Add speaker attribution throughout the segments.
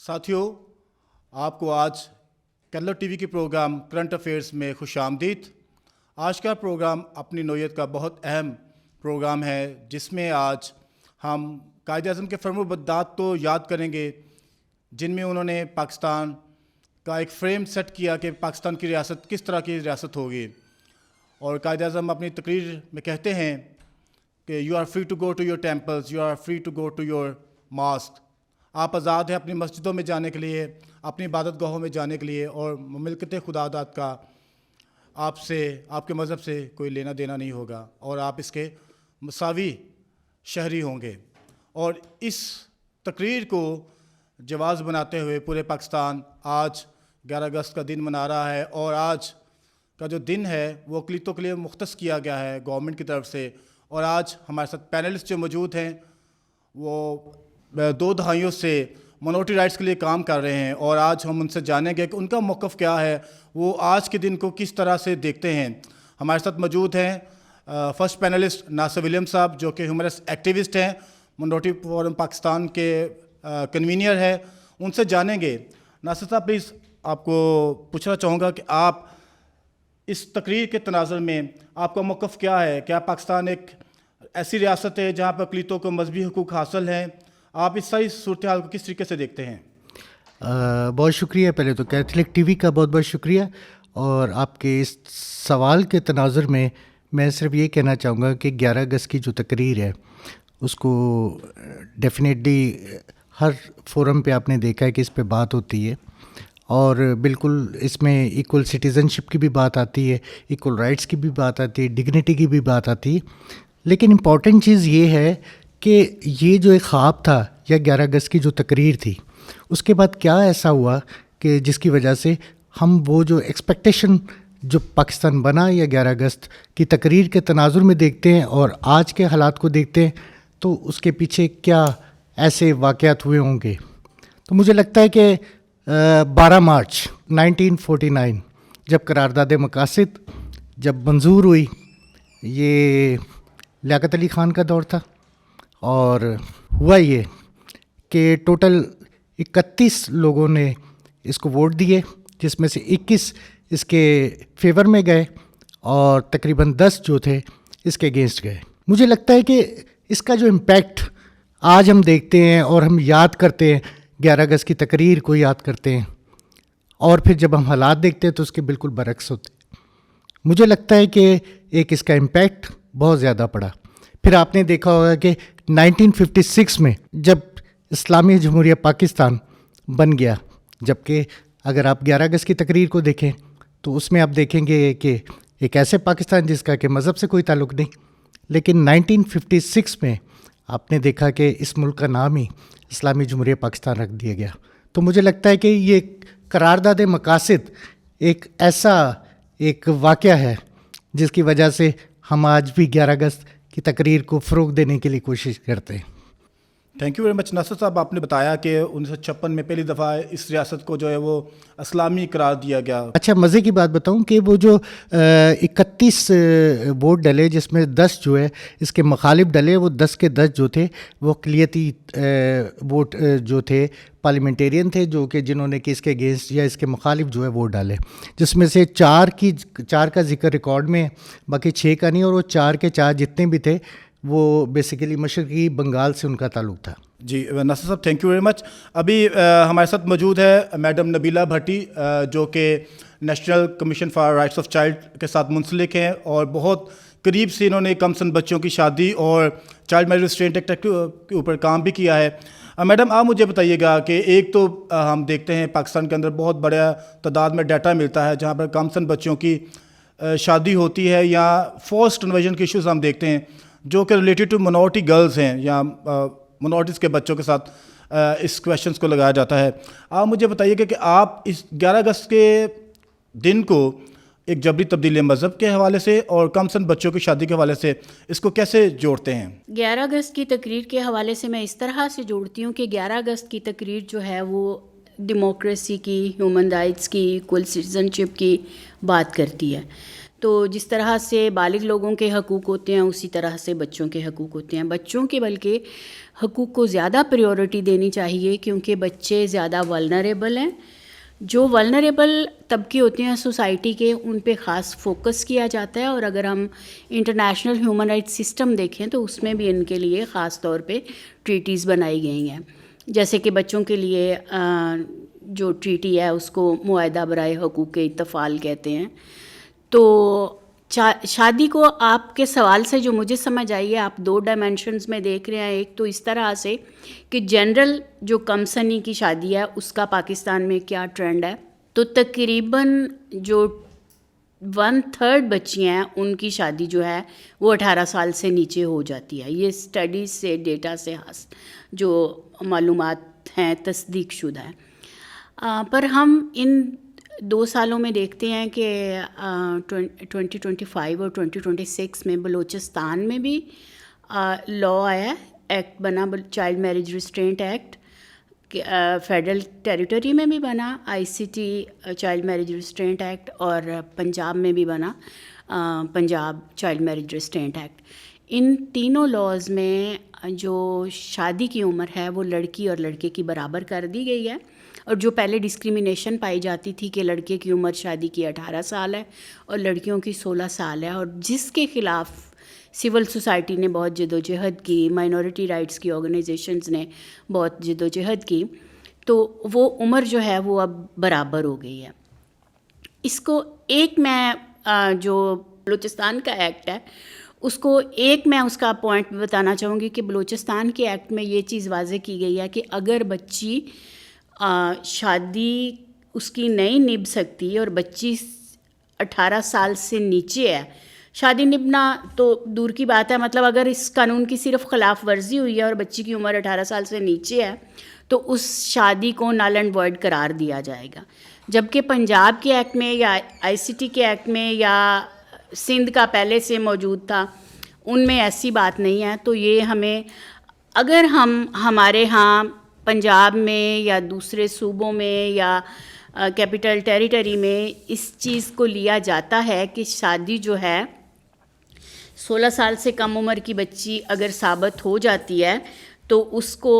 Speaker 1: ساتھیوں، آپ کو آج کلر ٹی وی کے پروگرام کرنٹ افیئرس میں خوش آمدید۔ آج کا پروگرام اپنی نوعیت کا بہت اہم پروگرام ہے، جس میں آج ہم قائد اعظم کے فرمانبردات کو یاد کریں گے، جن میں انہوں نے پاکستان کا ایک فریم سیٹ کیا کہ پاکستان کی ریاست کس طرح کی ریاست ہوگی۔ اور قائد اعظم اپنی تقریر میں کہتے ہیں کہ you are free to go to your temples, you are free to go to your mosque. آپ آزاد ہیں اپنی مسجدوں میں جانے کے لیے، اپنی عبادت گاہوں میں جانے کے لیے، اور مملکت خداداد کا آپ سے، آپ کے مذہب سے کوئی لینا دینا نہیں ہوگا، اور آپ اس کے مساوی شہری ہوں گے۔ اور اس تقریر کو جواز بناتے ہوئے پورے پاکستان آج 11 اگست کا دن منا رہا ہے، اور آج کا جو دن ہے وہ اقلیتوں کے لیے مختص کیا گیا ہے گورنمنٹ کی طرف سے۔ اور آج ہمارے ساتھ پینلسٹ جو موجود ہیں وہ 2 دہائیوں سے منورٹی رائٹس کے لیے کام کر رہے ہیں، اور آج ہم ان سے جانیں گے کہ ان کا موقف کیا ہے، وہ آج کے دن کو کس طرح سے دیکھتے ہیں۔ ہمارے ساتھ موجود ہیں فرسٹ پینلسٹ ناصر ولیم صاحب، جو کہ ہیومن رائٹس ایکٹیوسٹ ہیں، منورٹی فورم پاکستان کے کنوینر ہے۔ ان سے جانیں گے۔ ناصر صاحب، پلیز آپ کو پوچھنا چاہوں گا کہ آپ اس تقریر کے تناظر میں آپ کا موقف کیا ہے؟ کیا پاکستان ایک ایسی ریاست ہے جہاں پر اقلیتوں کو مذہبی حقوق حاصل ہیں؟ آپ اس ساری صورتحال کو کس طریقے سے دیکھتے ہیں؟
Speaker 2: بہت شکریہ، پہلے تو کیتھولک ٹی وی کا بہت بہت شکریہ۔ اور آپ کے اس سوال کے تناظر میں میں صرف یہ کہنا چاہوں گا کہ 11 اگست کی جو تقریر ہے اس کو ڈیفینیٹلی ہر فورم پہ آپ نے دیکھا ہے کہ اس پہ بات ہوتی ہے، اور بالکل اس میں ایکول سٹیزن شپ کی بھی بات آتی ہے، ایکول رائٹس کی بھی بات آتی ہے، ڈگنیٹی کی بھی بات آتی ہے۔ لیکن امپورٹنٹ چیز یہ ہے کہ یہ جو ایک خواب تھا یا 11 اگست کی جو تقریر تھی، اس کے بعد کیا ایسا ہوا کہ جس کی وجہ سے ہم وہ جو ایکسپیکٹیشن جو پاکستان بنا یا 11 اگست کی تقریر کے تناظر میں دیکھتے ہیں اور آج کے حالات کو دیکھتے ہیں، تو اس کے پیچھے کیا ایسے واقعات ہوئے ہوں گے۔ تو مجھے لگتا ہے کہ 12 مارچ 1949 جب قرارداد مقاصد جب منظور ہوئی، یہ لیاقت علی خان کا دور تھا، اور ہوا یہ کہ ٹوٹل 31 لوگوں نے اس کو ووٹ دیے، جس میں سے 21 اس کے فیور میں گئے اور تقریباً 10 جو تھے اس کے اگینسٹ گئے۔ مجھے لگتا ہے کہ اس کا جو امپیکٹ آج ہم دیکھتے ہیں اور ہم یاد کرتے ہیں، 11 اگست کی تقریر کو یاد کرتے ہیں، اور پھر جب ہم حالات دیکھتے ہیں تو اس کے بالکل برعکس ہوتے ہیں۔ مجھے لگتا ہے کہ ایک اس کا امپیکٹ بہت زیادہ پڑا۔ پھر آپ نے دیکھا ہوگا کہ 1956 میں جب اسلامی جمہوریہ پاکستان بن گیا، جبکہ اگر آپ 11 اگست کی تقریر کو دیکھیں تو اس میں آپ دیکھیں گے کہ ایک ایسے پاکستان جس کا کہ مذہب سے کوئی تعلق نہیں، لیکن 1956 میں آپ نے دیکھا کہ اس ملک کا نام ہی اسلامی جمہوریہ پاکستان رکھ دیا گیا۔ تو مجھے لگتا ہے کہ یہ قرارداد مقاصد ایک ایسا ایک واقعہ ہے جس کی وجہ سے ہم آج بھی 11 اگست کی تقریر کو فروغ دینے کے لیے کوشش کرتے ہیں۔
Speaker 1: تھینک یو ویری مچ ناصر صاحب۔ آپ نے بتایا کہ 1956 میں پہلی دفعہ اس ریاست کو جو ہے وہ اسلامی قرار دیا گیا۔
Speaker 2: اچھا، مزے کی بات بتاؤں کہ وہ جو 31 ووٹ ڈلے، جس میں 10 جو ہے اس کے مخالف ڈلے، وہ 10 کے 10 جو تھے وہ اقلیتی ووٹ جو تھے، پارلیمنٹیرین تھے، جو کہ جنہوں نے کہ اس کے اگینسٹ یا اس کے مخالف جو ہے ووٹ ڈالے، جس میں سے 4 کا ذکر ریکارڈ میں ہے، باقی 6 کا نہیں، اور وہ 4 کے 4 جتنے بھی تھے وہ بیسیکلی مشرقی بنگال سے ان کا تعلق تھا۔
Speaker 1: جی ناصر صاحب، تھینک یو ویری مچ۔ ابھی ہمارے ساتھ موجود ہے میڈم نبیلہ بھٹی، جو کہ national commission for rights of child کے ساتھ منسلک ہیں، اور بہت قریب سے انہوں نے کم سن بچوں کی شادی اور چائلڈ میریج ریسٹرینٹ ایکٹ کے اوپر کام بھی کیا ہے۔ میڈم، آپ مجھے بتائیے گا کہ ایک تو ہم دیکھتے ہیں پاکستان کے اندر بہت بڑے تعداد میں ڈیٹا ملتا ہے جہاں پر کم سن بچوں کی شادی ہوتی ہے، یا فورسڈ کنورژن کے ایشوز ہم دیکھتے ہیں جو کہ ریلیٹڈ ٹو منورٹی گرلز ہیں، یا منورٹیز کے بچوں کے ساتھ اس کویشچنس کو لگایا جاتا ہے۔ آپ مجھے بتائیے کہ آپ اس 11 اگست کے دن کو ایک جبری تبدیلی مذہب کے حوالے سے اور کم سن بچوں کی شادی کے حوالے سے اس کو کیسے جوڑتے ہیں؟
Speaker 3: 11 اگست کی تقریر کے حوالے سے میں اس طرح سے جوڑتی ہوں کہ 11 اگست کی تقریر جو ہے وہ ڈیموکریسی کی، ہیومن رائٹس کی، ایکول سٹیزن شپ کی بات کرتی ہے۔ تو جس طرح سے بالغ لوگوں کے حقوق ہوتے ہیں اسی طرح سے بچوں کے حقوق ہوتے ہیں. بچوں کے بلکہ حقوق کو زیادہ پریورٹی دینی چاہیے کیونکہ بچے زیادہ ولنریبل ہیں. جو ولنریبل طبقے ہوتے ہیں سوسائٹی کے ان پہ خاص فوکس کیا جاتا ہے, اور اگر ہم انٹرنیشنل ہیومن رائٹس سسٹم دیکھیں تو اس میں بھی ان کے لیے خاص طور پہ ٹریٹیز بنائی گئی ہیں. جیسے کہ بچوں کے لیے جو ٹریٹی ہے اس کو معاہدہ برائے حقوق اطفال کہتے ہیں. تو شادی کو آپ کے سوال سے جو مجھے سمجھ آئی ہے, آپ 2 ڈائمینشنز میں دیکھ رہے ہیں. ایک تو اس طرح سے کہ جنرل جو کم سنی کی شادی ہے اس کا پاکستان میں کیا ٹرینڈ ہے. تو تقریباً جو 1/3 بچیاں ہیں ان کی شادی جو ہے وہ 18 سال سے نیچے ہو جاتی ہے. یہ اسٹڈیز سے ڈیٹا سے جو معلومات ہیں تصدیق شدہ ہیں. پر ہم ان 2 سالوں میں دیکھتے ہیں کہ 2025 اور 2026 میں بلوچستان میں بھی لا آیا ہے, ایکٹ بنا child marriage restraint act. Federal territory میں بھی بنا ICT child marriage restraint act, اور پنجاب میں بھی بنا Punjab child marriage restraint act. ان تینوں لاز میں جو شادی کی عمر ہے وہ لڑکی اور لڑکے کی برابر کر دی گئی ہے. اور جو پہلے ڈسکریمنیشن پائی جاتی تھی کہ لڑکے کی عمر شادی کی 18 سال ہے اور لڑکیوں کی 16 سال ہے, اور جس کے خلاف سول سوسائٹی نے بہت جد و جہد کی, مائنورٹی رائٹس کی آرگنائزیشنز نے بہت جد و جہد کی, تو وہ عمر جو ہے وہ اب برابر ہو گئی ہے. اس کو ایک میں جو بلوچستان کا ایکٹ ہے اس کو میں اس کا پوائنٹ بتانا چاہوں گی کہ بلوچستان کے ایکٹ میں یہ چیز واضح کی گئی ہے کہ اگر بچی شادی اس کی نہیں نبھ سکتی اور بچی 18 سال سے نیچے ہے, شادی نبھنا تو دور کی بات ہے, مطلب اگر اس قانون کی صرف خلاف ورزی ہوئی ہے اور بچی کی عمر 18 سال سے نیچے ہے تو اس شادی کو نل اینڈ وائڈ قرار دیا جائے گا. جبکہ پنجاب کے ایکٹ میں یا ICT کے ایکٹ میں یا سندھ کا پہلے سے موجود تھا ان میں ایسی بات نہیں ہے. تو یہ ہمیں, اگر ہمارے ہاں پنجاب میں یا دوسرے صوبوں میں یا کیپٹل ٹیریٹری میں اس چیز کو لیا جاتا ہے کہ شادی جو ہے 16 سال سے کم عمر کی بچی اگر ثابت ہو جاتی ہے تو اس کو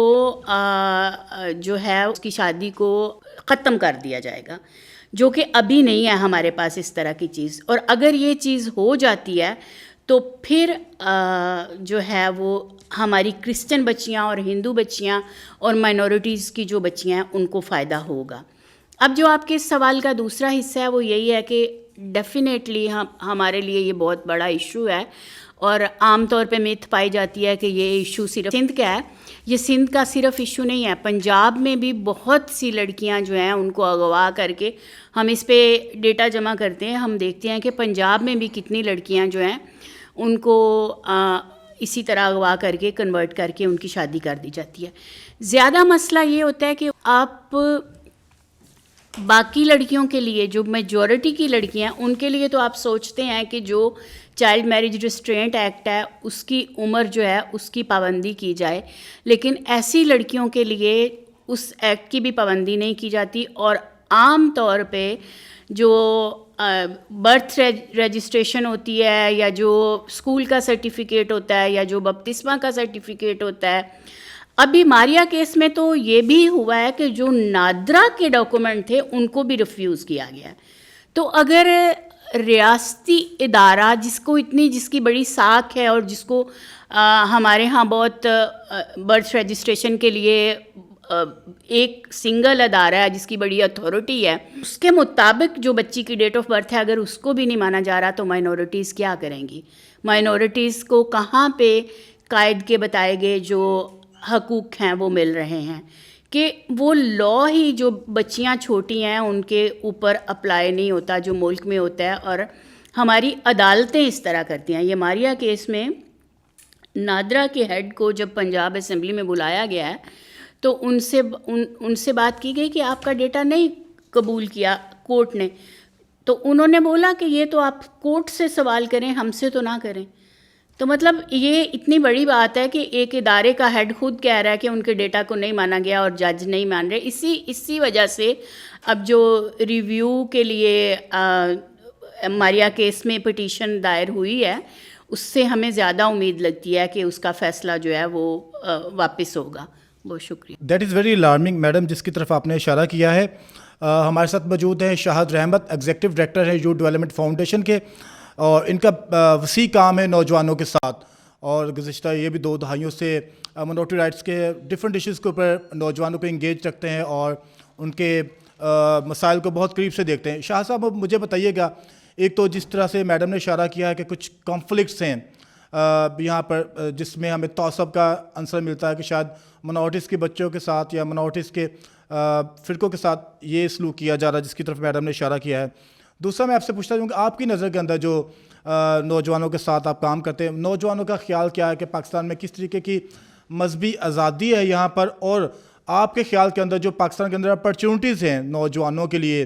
Speaker 3: جو ہے اس کی شادی کو ختم کر دیا جائے گا, جو کہ ابھی نہیں ہے ہمارے پاس اس طرح کی چیز. اور اگر یہ چیز ہو جاتی ہے تو پھر جو ہے وہ ہماری کرسچن بچیاں اور ہندو بچیاں اور مائنورٹیز کی جو بچیاں ہیں ان کو فائدہ ہوگا. اب جو آپ کے اس سوال کا دوسرا حصہ ہے وہ یہی ہے کہ ڈیفینیٹلی ہمارے لیے یہ بہت بڑا ایشو ہے, اور عام طور پہ میتھ پائی جاتی ہے کہ یہ ایشو صرف سندھ کا ہے. یہ سندھ کا صرف ایشو نہیں ہے, پنجاب میں بھی بہت سی لڑکیاں جو ہیں ان کو اغوا کر کے, ہم اس پہ ڈیٹا جمع کرتے ہیں, ہم دیکھتے ہیں کہ پنجاب میں بھی کتنی لڑکیاں جو ہیں ان کو اسی طرح اغوا کر کے کنورٹ کر کے ان کی شادی کر دی جاتی ہے. زیادہ مسئلہ یہ ہوتا ہے کہ آپ باقی لڑکیوں کے لیے, جو میجورٹی کی لڑکیاں ہیں ان کے لیے تو آپ سوچتے ہیں کہ جو چائلڈ میرج ریسٹرینٹ ایکٹ ہے اس کی عمر جو ہے اس کی پابندی کی جائے, لیکن ایسی لڑکیوں کے لیے اس ایکٹ کی بھی پابندی نہیں کی جاتی. اور عام طور پہ جو برتھ رجسٹریشن ہوتی ہے یا جو اسکول کا سرٹیفکیٹ ہوتا ہے یا جو بپتسمہ کا سرٹیفکیٹ ہوتا ہے, ابھی ماریا کیس میں تو یہ بھی ہوا ہے کہ جو نادرا کے ڈاکومنٹ تھے ان کو بھی ریفیوز کیا گیا ہے. تو اگر ریاستی ادارہ جس کی بڑی ساکھ ہے اور جس کو ہمارے ہاں بہت برتھ رجسٹریشن کے لیے ایک سنگل ادارہ ہے جس کی بڑی اتھارٹی ہے, اس کے مطابق جو بچی کی ڈیٹ آف برتھ ہے اگر اس کو بھی نہیں مانا جا رہا تو مائنورٹیز کیا کریں گی؟ مائنورٹیز کو کہاں پہ قائد کے بتائے گئے جو حقوق ہیں وہ مل رہے ہیں کہ وہ لا ہی جو بچیاں چھوٹی ہیں ان کے اوپر اپلائی نہیں ہوتا جو ملک میں ہوتا ہے, اور ہماری عدالتیں اس طرح کرتی ہیں. یہ ماریا کیس میں نادرا کے ہیڈ کو جب پنجاب اسمبلی میں بلایا گیا ہے تو ان سے بات کی گئی کہ آپ کا ڈیٹا نہیں قبول کیا کورٹ نے, تو انہوں نے بولا کہ یہ تو آپ کورٹ سے سوال کریں, ہم سے تو نہ کریں. تو مطلب یہ اتنی بڑی بات ہے کہ ایک ادارے کا ہیڈ خود کہہ رہا ہے کہ ان کے ڈیٹا کو نہیں مانا گیا اور جج نہیں مان رہے. اسی وجہ سے اب جو ریویو کے لیے ماریا کیس میں پٹیشن دائر ہوئی ہے اس سے ہمیں زیادہ امید لگتی ہے کہ اس کا فیصلہ جو ہے وہ واپس ہوگا. بہت شکریہ.
Speaker 1: That is very alarming madam جس کی طرف آپ نے اشارہ کیا ہے. ہمارے ساتھ موجود ہیں شاہد رحمت, ایگزیکٹو ڈائریکٹر ہیں یوتھ ڈیولپمنٹ فاؤنڈیشن کے, اور ان کا وسیع کام ہے نوجوانوں کے ساتھ, اور گزشتہ یہ بھی 2 دہائیوں سے منورٹی رائٹس کے ڈفرینٹ ایشوز کے اوپر نوجوانوں کو انگیج رکھتے ہیں اور ان کے مسائل کو بہت قریب سے دیکھتے ہیں. شاہ صاحب اب مجھے بتائیے گا, ایک تو جس طرح سے میڈم نے اشارہ کیا ہے کہ کچھ کانفلکٹس ہیں یہاں پر جس میں ہمیں تعصب کا عنصر ملتا ہے کہ شاید منورٹیز کے بچوں کے ساتھ یا منورٹیز کے فرقوں کے ساتھ یہ سلوک کیا جا رہا ہے جس کی طرف میڈم نے اشارہ کیا ہے. دوسرا میں آپ سے پوچھتا ہوں کہ آپ کی نظر کے اندر جو نوجوانوں کے ساتھ آپ کام کرتے ہیں, نوجوانوں کا خیال کیا ہے کہ پاکستان میں کس طریقے کی مذہبی آزادی ہے یہاں پر, اور آپ کے خیال کے اندر جو پاکستان کے اندر اپرچونٹیز ہیں نوجوانوں کے لیے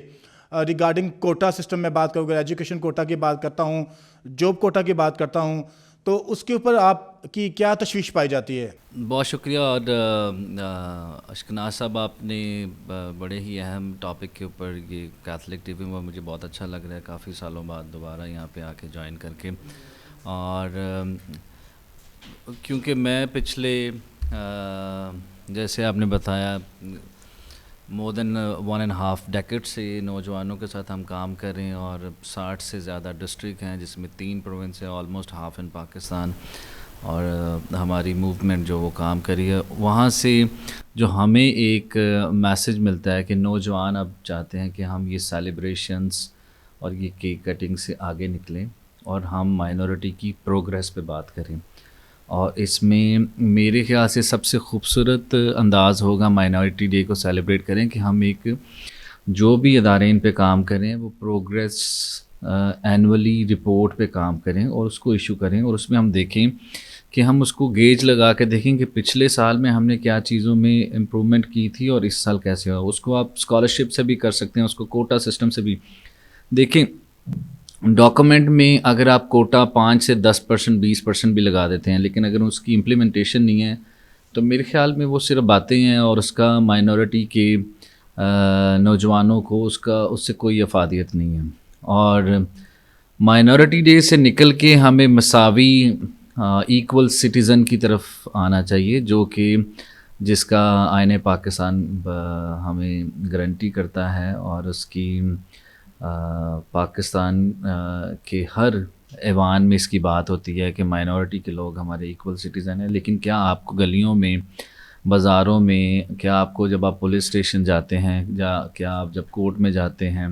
Speaker 1: ریگارڈنگ کوٹا سسٹم میں بات کروں گا, ایجوکیشن کوٹا کی بات کرتا ہوں, جاب کوٹا کی بات کرتا ہوں, تو اس کے اوپر آپ کی کیا تشویش پائی جاتی ہے؟
Speaker 4: بہت شکریہ. اور اشکناز صاحب آپ نے بڑے ہی اہم ٹاپک کے اوپر, یہ کیتھولک ٹی وی میں مجھے بہت اچھا لگ رہا ہے کافی سالوں بعد دوبارہ یہاں پہ آ کے جوائن کر کے. اور کیونکہ میں پچھلے جیسے آپ نے بتایا مور دین 1.5 ڈیکیڈ سے نوجوانوں کے ساتھ ہم کام کر رہے ہیں, اور 60 سے زیادہ ڈسٹرکٹ ہیں جس میں 3 پروونس ہیں, آلموسٹ ہاف ان پاکستان, اور ہماری موومنٹ جو وہ کام کری ہے وہاں سے جو ہمیں ایک میسج ملتا ہے کہ نوجوان اب چاہتے ہیں کہ ہم یہ سیلیبریشنز اور یہ کیک کٹنگ سے آگے نکلیں اور ہم مائنورٹی کی پروگریس پہ بات کریں. اور اس میں میرے خیال سے سب سے خوبصورت انداز ہوگا مائنورٹی ڈے کو سیلیبریٹ کریں کہ ہم ایک جو بھی ادارے ان پہ کام کریں وہ پروگریس اینولی رپورٹ پہ کام کریں اور اس کو ایشو کریں, اور اس میں ہم دیکھیں کہ ہم اس کو گیج لگا کے دیکھیں کہ پچھلے سال میں ہم نے کیا چیزوں میں امپرومنٹ کی تھی اور اس سال کیسے ہوا. اس کو آپ اسکالرشپ سے بھی کر سکتے ہیں, اس کو کوٹا سسٹم سے بھی دیکھیں. ڈاکومنٹ میں اگر آپ کوٹا 5 سے 10% 20% بھی لگا دیتے ہیں, لیکن اگر اس کی امپلیمنٹیشن نہیں ہے تو میرے خیال میں وہ صرف باتیں ہیں, اور اس کا مائنورٹی کے نوجوانوں کو اس سے کوئی افادیت نہیں ہے. اور مائنورٹی ڈے سے نکل کے ہمیں مساوی ایکول سٹیزن کی طرف آنا چاہیے, جو کہ جس کا آئین پاکستان ہمیں گارنٹی کرتا ہے, اور اس کی پاکستان کے ہر ایوان میں اس کی بات ہوتی ہے کہ مائنورٹی کے لوگ ہمارے ایکول سٹیزن ہیں. لیکن کیا آپ کو گلیوں میں, بازاروں میں, کیا آپ کو جب آپ پولیس اسٹیشن جاتے ہیں, کیا آپ جب کورٹ میں جاتے ہیں,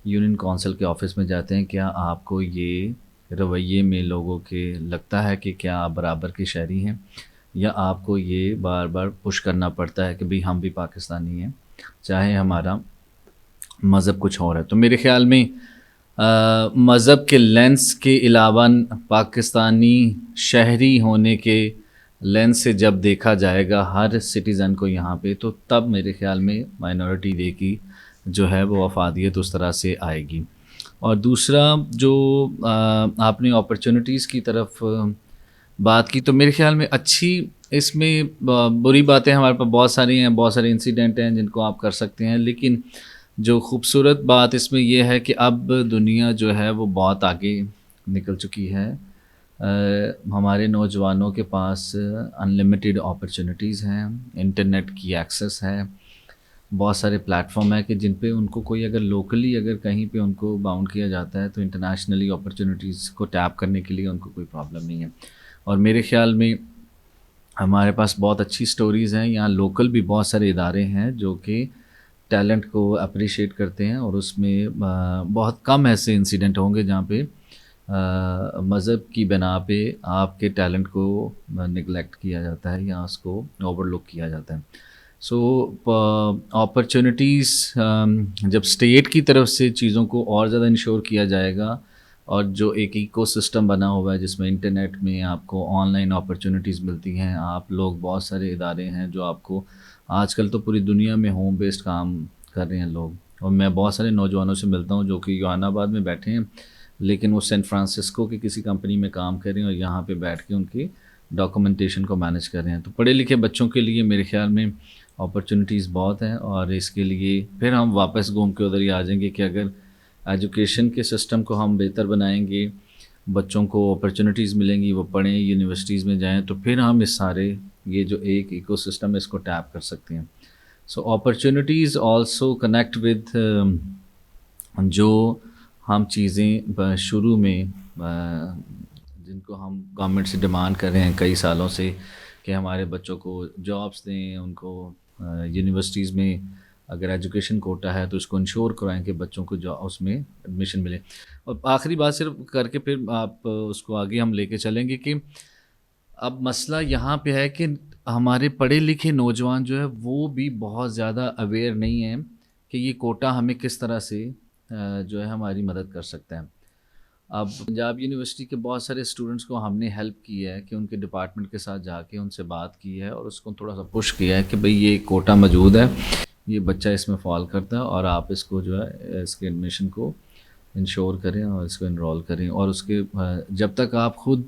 Speaker 4: یونین کونسل کے آفس میں جاتے ہیں, کیا آپ کو یہ رویے میں لوگوں کے لگتا ہے کہ کیا آپ برابر کے شہری ہیں, یا آپ کو یہ بار بار پش کرنا پڑتا ہے کہ بھئی ہم بھی پاکستانی ہیں چاہے ہمارا مذہب کچھ اور ہے؟ تو میرے خیال میں مذہب کے لینس کے علاوہ پاکستانی شہری ہونے کے لینس سے جب دیکھا جائے گا ہر سٹیزن کو یہاں پہ, تو تب میرے خیال میں مائنورٹی ڈے کی جو ہے وہ افادیت اس طرح سے آئے گی. اور دوسرا جو آپ نے اپرچونٹیز کی طرف بات کی, تو میرے خیال میں اچھی, اس میں بری باتیں ہمارے پاس بہت ساری ہیں, بہت سارے انسیڈنٹ ہیں جن کو آپ کر سکتے ہیں, لیکن جو خوبصورت بات اس میں یہ ہے کہ اب دنیا جو ہے وہ بہت آگے نکل چکی ہے. ہمارے نوجوانوں کے پاس انلمیٹڈ اپرچونٹیز ہیں, انٹرنیٹ کی ایکسیس ہے, بہت سارے پلیٹ فارم ہیں کہ جن پہ ان کو کوئی اگر لوکلی اگر کہیں پہ ان کو باؤنڈ کیا جاتا ہے تو انٹرنیشنلی اپرچونٹیز کو ٹیپ کرنے کے لیے ان کو کوئی پرابلم نہیں ہے. اور میرے خیال میں ہمارے پاس بہت اچھی سٹوریز ہیں, یہاں لوکل بھی بہت سارے ادارے ہیں جو کہ ٹیلنٹ کو اپریشیٹ کرتے ہیں, اور اس میں بہت کم ایسے انسیڈنٹ ہوں گے جہاں پہ مذہب کی بنا پہ آپ کے ٹیلنٹ کو نگلیکٹ کیا جاتا ہے یا اس کو اوور لک کیا جاتا ہے. سو اپرچونٹیز جب اسٹیٹ کی طرف سے چیزوں کو اور زیادہ انشور کیا جائے گا, اور جو ایک ایکو سسٹم بنا ہوا ہے جس میں انٹرنیٹ میں آپ کو آن لائن اپرچونٹیز ملتی ہیں, آپ لوگ بہت سارے ادارے ہیں جو آپ کو آج کل تو پوری دنیا میں ہوم بیسڈ کام کر رہے ہیں لوگ, اور میں بہت سارے نوجوانوں سے ملتا ہوں جو کہ یوحنا آباد میں بیٹھے ہیں لیکن وہ سین فرانسسکو کی کسی کمپنی میں کام کر رہے ہیں اور یہاں پہ بیٹھ کے ان کی ڈاکومنٹیشن کو مینیج کر رہے ہیں. تو پڑھے لکھے بچوں کے لیے میرے خیال میں اپرچونٹیز بہت ہیں, اور اس کے لیے پھر ہم واپس گھوم کے ادھر ہی آ جائیں گے کہ اگر ایجوکیشن کے سسٹم کو ہم بہتر بنائیں گے, بچوں کو اپرچونیٹیز ملیں گی, وہ پڑھیں, یونیورسٹیز میں جائیں, تو پھر ہم اس سارے یہ جو ایک ایکو سسٹم ہے اس کو ٹیپ کر سکتے ہیں. سو اپرچونیٹیز آلسو کنیکٹ ود جو ہم چیزیں شروع میں جن کو ہم گورنمنٹ سے ڈیمانڈ کر رہے ہیں کئی سالوں سے کہ ہمارے بچوں کو جابس دیں, ان کو یونیورسٹیز میں اگر ایجوکیشن کوٹا ہے تو اس کو انشور کرائیں کہ بچوں کو جو اس میں ایڈمیشن ملے. اور آخری بات صرف کر کے پھر آپ اس کو آگے ہم لے کے چلیں گے کہ اب مسئلہ یہاں پہ ہے کہ ہمارے پڑھے لکھے نوجوان جو ہے وہ بھی بہت زیادہ اویئر نہیں ہیں کہ یہ کوٹا ہمیں کس طرح سے جو ہے ہماری مدد کر سکتا ہے. اب پنجاب یونیورسٹی کے بہت سارے اسٹوڈنٹس کو ہم نے ہیلپ کی ہے کہ ان کے ڈپارٹمنٹ کے ساتھ جا کے ان سے بات کی ہے اور اس کو تھوڑا سا پش کیا ہے کہ بھئی یہ کوٹا موجود ہے, یہ بچہ اس میں فال کرتا ہے اور آپ اس کو جو ہے اس کے ایڈمیشن کو انشور کریں اور اس کو انرول کریں. اور اس کے جب تک آپ خود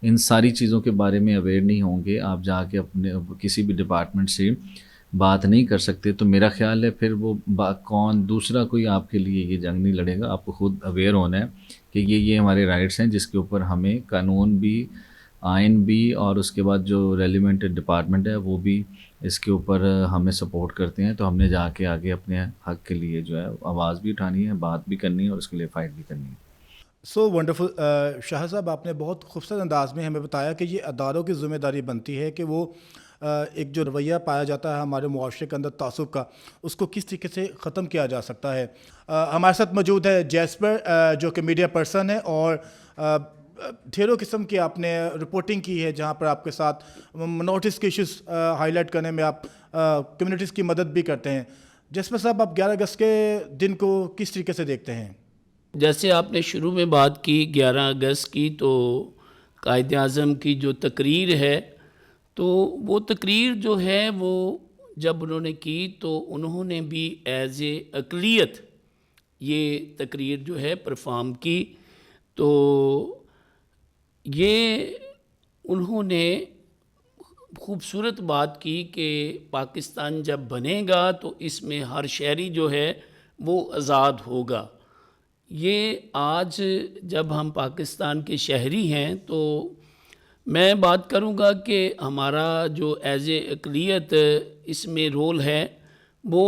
Speaker 4: ان ساری چیزوں کے بارے میں اویئر نہیں ہوں گے, آپ جا کے اپنے کسی بھی ڈپارٹمنٹ سے بات نہیں کر سکتے, تو میرا خیال ہے پھر وہ کون دوسرا کوئی آپ کے لیے یہ جنگ نہیں لڑے گا. آپ کو خود اویئر ہونا ہے کہ یہ ہمارے رائٹس ہیں جس کے اوپر ہمیں قانون بھی, آئین بھی, اور اس کے بعد جو ریلیونٹ ڈپارٹمنٹ ہے وہ بھی اس کے اوپر ہمیں سپورٹ کرتے ہیں. تو ہم نے جا کے آگے اپنے حق کے لیے جو ہے آواز بھی اٹھانی ہے, بات بھی کرنی ہے اور اس کے لیے فائٹ بھی کرنی ہے.
Speaker 1: So wonderful. شاہ صاحب, آپ نے بہت خوبصورت انداز میں ہمیں بتایا کہ یہ اداروں کی ذمہ داری بنتی ہے کہ وہ ایک جو رویہ پایا جاتا ہے ہمارے معاشرے کے اندر تعصب کا, اس کو کس طریقے سے ختم کیا جا سکتا ہے. ہمارے ساتھ موجود ہے جیسپر جو کہ میڈیا پرسن ہے, اور ڈھیروں قسم کی آپ نے رپورٹنگ کی ہے جہاں پر آپ کے ساتھ منورٹیز کے ایشوز ہائی لائٹ کرنے میں آپ کمیونٹیز کی مدد بھی کرتے ہیں. جیسپر صاحب, آپ 11 اگست کے دن کو کس طریقے سے دیکھتے ہیں؟
Speaker 5: جیسے آپ نے شروع میں بات کی 11 اگست کی, تو قائد اعظم کی جو تقریر ہے, تو وہ تقریر جو ہے وہ جب انہوں نے کی تو انہوں نے بھی ایز اے اقلیت یہ تقریر جو ہے پرفارم کی. تو یہ انہوں نے خوبصورت بات کی کہ پاکستان جب بنے گا تو اس میں ہر شہری جو ہے وہ آزاد ہوگا. یہ آج جب ہم پاکستان کے شہری ہیں تو میں بات کروں گا کہ ہمارا جو ایز اے اقلیت اس میں رول ہے وہ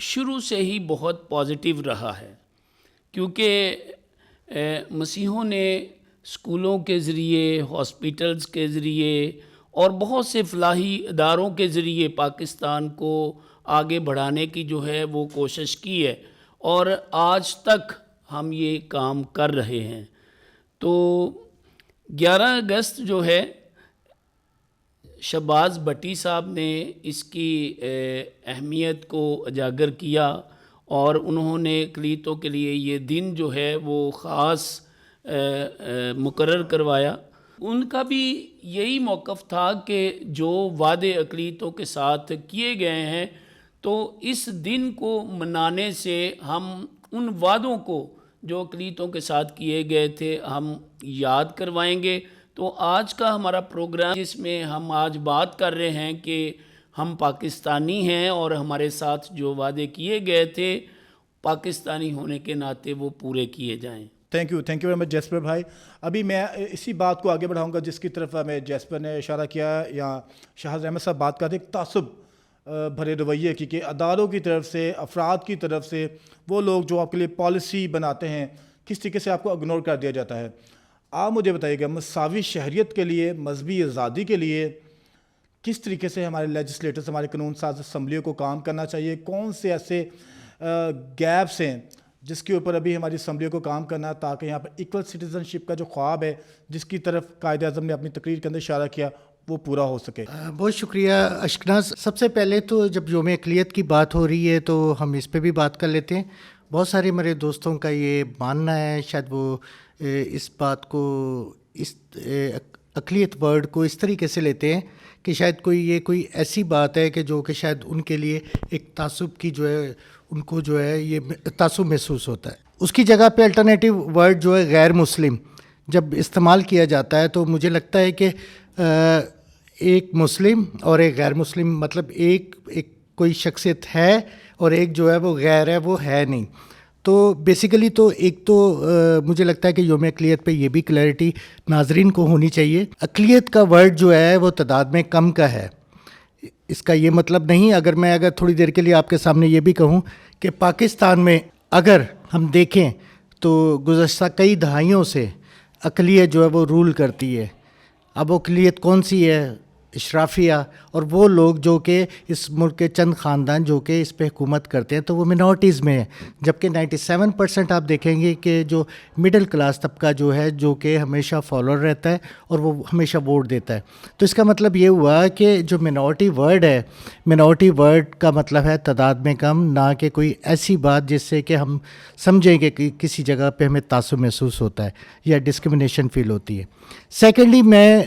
Speaker 5: شروع سے ہی بہت پازیٹیو رہا ہے, کیونکہ مسیحوں نے اسکولوں کے ذریعے, ہاسپیٹلز کے ذریعے اور بہت سے فلاحی اداروں کے ذریعے پاکستان کو آگے بڑھانے کی جو ہے وہ کوشش کی ہے, اور آج تک ہم یہ کام کر رہے ہیں. تو 11 اگست جو ہے شہباز بھٹی صاحب نے اس کی اہمیت کو اجاگر کیا, اور انہوں نے اقلیتوں کے لیے یہ دن جو ہے وہ خاص مقرر کروایا. ان کا بھی یہی موقف تھا کہ جو وعدے اقلیتوں کے ساتھ کیے گئے ہیں تو اس دن کو منانے سے ہم ان وعدوں کو جو اقلیتوں کے ساتھ کیے گئے تھے ہم یاد کروائیں گے. تو آج کا ہمارا پروگرام جس میں ہم آج بات کر رہے ہیں کہ ہم پاکستانی ہیں اور ہمارے ساتھ جو وعدے کیے گئے تھے پاکستانی ہونے کے ناطے وہ پورے کیے جائیں.
Speaker 1: Thank you very much Jasper بھائی. ابھی میں اسی بات کو آگے بڑھاؤں گا جس کی طرف ہمیں جیسپر نے اشارہ کیا, یا شاہد احمد صاحب بات کرتے ہیں تعصب بھرے رویے کی, کہ اداروں کی طرف سے, افراد کی طرف سے, وہ لوگ جو آپ کے لیے پالیسی بناتے ہیں کس طریقے سے آپ کو اگنور کر دیا جاتا ہے. آپ مجھے بتائیے گا, مساوی شہریت کے لیے, مذہبی آزادی کے لیے کس طریقے سے ہمارے لیجسلیٹرز, ہمارے قانون ساز اسمبلیوں کو کام کرنا چاہیے؟ کون سے ایسے گیپس ہیں جس کے اوپر ابھی ہماری اسمبلیوں کو کام کرنا ہے تاکہ یہاں پر ایکول سٹیزن شپ کا جو خواب ہے جس کی طرف قائد اعظم نے اپنی تقریر کے اندر اشارہ کیا وہ پورا ہو سکے؟
Speaker 2: بہت شکریہ اشکناز. سب سے پہلے تو جب یوم اقلیت کی بات ہو رہی ہے تو ہم اس پہ بھی بات کر لیتے ہیں. بہت سارے میرے دوستوں کا یہ ماننا ہے, شاید وہ اس بات کو, اس اقلیت ورڈ کو اس طریقے سے لیتے ہیں کہ شاید کوئی ایسی بات ہے کہ جو کہ شاید ان کے لیے ایک تعصب کی جو ہے, ان کو جو ہے یہ تعصب محسوس ہوتا ہے. اس کی جگہ پہ الٹرنیٹیو ورڈ جو ہے غیر مسلم جب استعمال کیا جاتا ہے تو مجھے لگتا ہے کہ ایک مسلم اور ایک غیر مسلم, مطلب ایک کوئی شخصیت ہے اور ایک جو ہے وہ غیر ہے, وہ ہے نہیں. تو بیسیکلی تو ایک تو مجھے لگتا ہے کہ یوم اقلیت پہ یہ بھی کلیئرٹی ناظرین کو ہونی چاہیے. اقلیت کا ورڈ جو ہے وہ تعداد میں کم کا ہے. اس کا یہ مطلب نہیں, اگر تھوڑی دیر کے لیے آپ کے سامنے یہ بھی کہوں کہ پاکستان میں اگر ہم دیکھیں تو گزشتہ کئی دہائیوں سے اقلیت جو ہے وہ رول کرتی ہے. اب اقلیت کون سی ہے؟ اشرافیہ اور وہ لوگ جو کہ اس ملک کے چند خاندان جو کہ اس پہ حکومت کرتے ہیں, تو وہ منارٹیز میں ہیں. جبکہ 97% آپ دیکھیں گے کہ جو مڈل کلاس طبقہ جو ہے جو کہ ہمیشہ فالوور رہتا ہے اور وہ ہمیشہ ووٹ دیتا ہے. تو اس کا مطلب یہ ہوا کہ جو منارٹی ورڈ ہے, منارٹی ورڈ کا مطلب ہے تعداد میں کم, نہ کہ کوئی ایسی بات جس سے کہ ہم سمجھیں کہ کسی جگہ پہ ہمیں تعصب محسوس ہوتا ہے یا ڈسکرمنیشن فیل ہوتی ہے. سیکنڈلی میں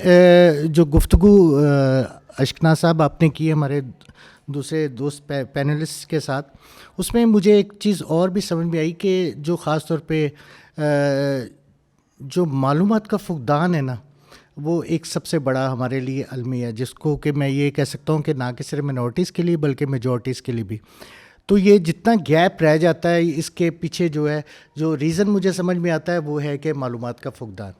Speaker 2: جو گفتگو اشکنا صاحب آپ نے کی ہمارے دوسرے دوست پینلسٹ کے ساتھ, اس میں مجھے ایک چیز اور بھی سمجھ میں آئی کہ جو خاص طور پہ جو معلومات کا فقدان ہے نا, وہ ایک سب سے بڑا ہمارے لیے المیہ ہے, جس کو کہ میں یہ کہہ سکتا ہوں کہ نہ کہ صرف منارٹیز کے لیے بلکہ میجورٹیز کے لیے بھی. تو یہ جتنا گیپ رہ جاتا ہے, اس کے پیچھے جو ہے جو ریزن مجھے سمجھ میں آتا ہے وہ ہے کہ معلومات کا فقدان.